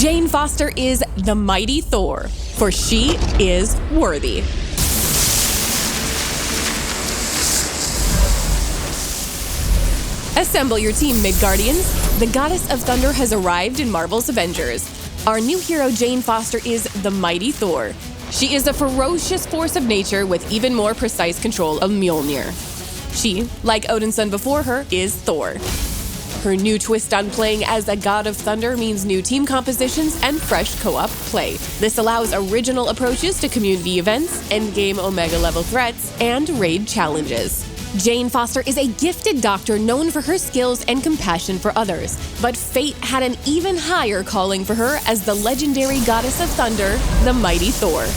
Jane Foster is the Mighty Thor, for she is worthy. Assemble your team, Midgardians. The Goddess of Thunder has arrived in Marvel's Avengers. Our new hero, Jane Foster, is the Mighty Thor. She is a ferocious force of nature with even more precise control of Mjolnir. She, like Odin's son before her, is Thor. Her new twist on playing as a god of thunder means new team compositions and fresh co-op play. This allows original approaches to community events, endgame Omega-level threats, and raid challenges. Jane Foster is a gifted doctor known for her skills and compassion for others, but fate had an even higher calling for her as the legendary goddess of thunder, the Mighty Thor.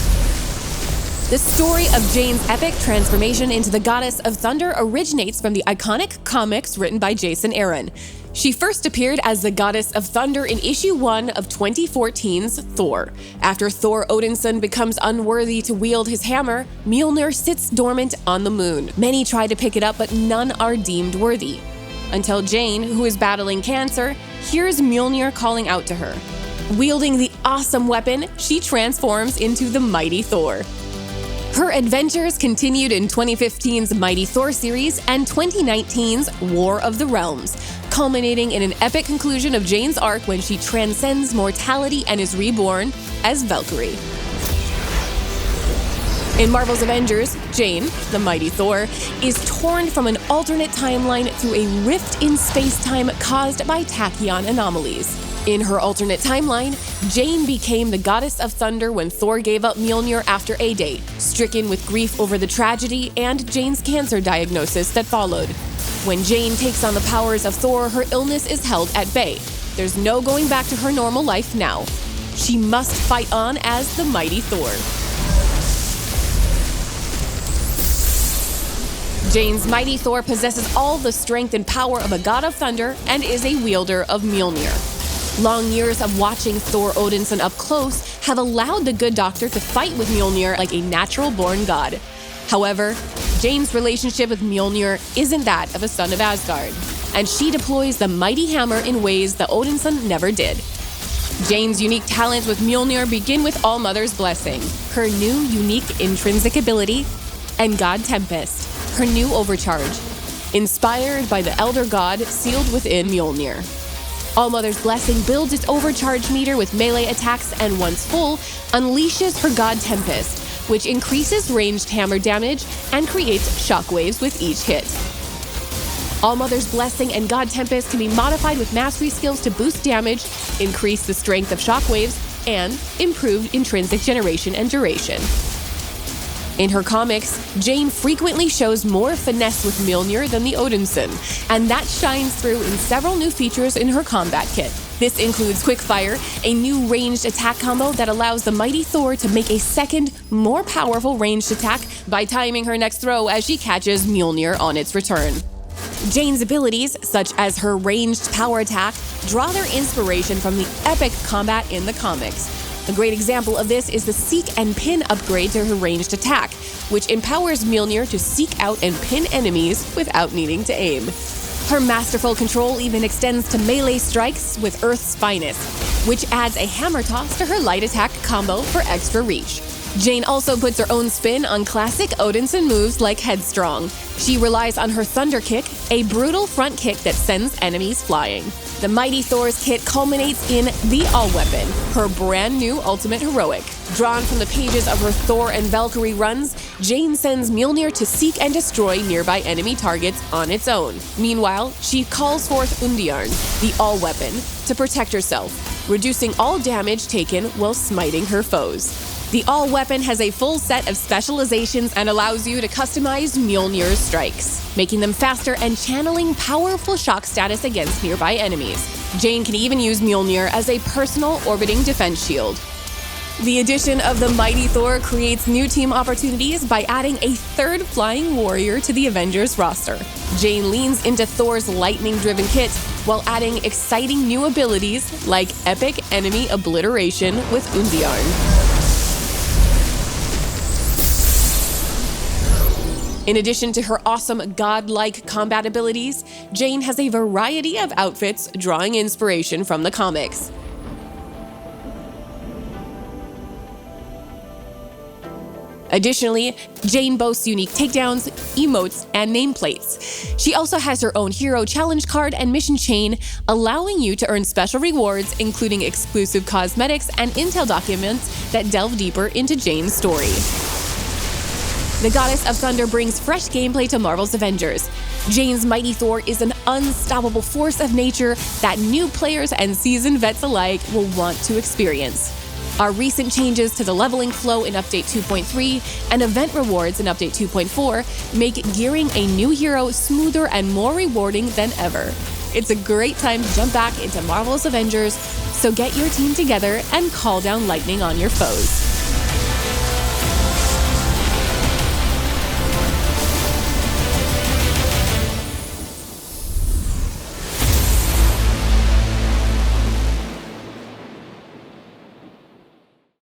The story of Jane's epic transformation into the Goddess of Thunder originates from the iconic comics written by Jason Aaron. She first appeared as the Goddess of Thunder in issue 1 of 2014's Thor. After Thor Odinson becomes unworthy to wield his hammer, Mjolnir sits dormant on the moon. Many try to pick it up, but none are deemed worthy. Until Jane, who is battling cancer, hears Mjolnir calling out to her. Wielding the awesome weapon, she transforms into the Mighty Thor. Her adventures continued in 2015's Mighty Thor series and 2019's War of the Realms, culminating in an epic conclusion of Jane's arc when she transcends mortality and is reborn as Valkyrie. In Marvel's Avengers, Jane, the Mighty Thor, is torn from an alternate timeline through a rift in space-time caused by tachyon anomalies. In her alternate timeline, Jane became the Goddess of Thunder when Thor gave up Mjolnir after A-Day, stricken with grief over the tragedy and Jane's cancer diagnosis that followed. When Jane takes on the powers of Thor, her illness is held at bay. There's no going back to her normal life now. She must fight on as the Mighty Thor. Jane's Mighty Thor possesses all the strength and power of a god of thunder and is a wielder of Mjolnir. Long years of watching Thor Odinson up close have allowed the good doctor to fight with Mjolnir like a natural-born god. However, Jane's relationship with Mjolnir isn't that of a son of Asgard, and she deploys the mighty hammer in ways that Odinson never did. Jane's unique talents with Mjolnir begin with Allmother's blessing, her new unique intrinsic ability, and God Tempest, her new overcharge, inspired by the Elder God sealed within Mjolnir. Allmother's blessing builds its overcharge meter with melee attacks and once full, unleashes her God Tempest, which increases ranged hammer damage and creates shockwaves with each hit. Allmother's blessing and God Tempest can be modified with mastery skills to boost damage, increase the strength of shockwaves, and improve intrinsic generation and duration. In her comics, Jane frequently shows more finesse with Mjolnir than the Odinson, and that shines through in several new features in her combat kit. This includes Quickfire, a new ranged attack combo that allows the Mighty Thor to make a second, more powerful ranged attack by timing her next throw as she catches Mjolnir on its return. Jane's abilities, such as her ranged power attack, draw their inspiration from the epic combat in the comics. A great example of this is the Seek and Pin upgrade to her ranged attack, which empowers Mjolnir to seek out and pin enemies without needing to aim. Her masterful control even extends to melee strikes with Earth's Finest, which adds a hammer toss to her light attack combo for extra reach. Jane also puts her own spin on classic Odinson moves like Headstrong. She relies on her Thunder Kick, a brutal front kick that sends enemies flying. The Mighty Thor's kit culminates in the All-Weapon, her brand new ultimate heroic. Drawn from the pages of her Thor and Valkyrie runs, Jane sends Mjolnir to seek and destroy nearby enemy targets on its own. Meanwhile, she calls forth Undiarn, the All-Weapon, to protect herself, reducing all damage taken while smiting her foes. The All-Weapon has a full set of specializations and allows you to customize Mjolnir's strikes, making them faster and channeling powerful shock status against nearby enemies. Jane can even use Mjolnir as a personal orbiting defense shield. The addition of the Mighty Thor creates new team opportunities by adding a third flying warrior to the Avengers roster. Jane leans into Thor's lightning-driven kit while adding exciting new abilities like epic enemy obliteration with Undiarn. In addition to her awesome godlike combat abilities, Jane has a variety of outfits drawing inspiration from the comics. Additionally, Jane boasts unique takedowns, emotes, and nameplates. She also has her own hero challenge card and mission chain, allowing you to earn special rewards, including exclusive cosmetics and intel documents that delve deeper into Jane's story. The Goddess of Thunder brings fresh gameplay to Marvel's Avengers. Jane's Mighty Thor is an unstoppable force of nature that new players and seasoned vets alike will want to experience. Our recent changes to the leveling flow in Update 2.3 and event rewards in Update 2.4 make gearing a new hero smoother and more rewarding than ever. It's a great time to jump back into Marvel's Avengers, so get your team together and call down lightning on your foes.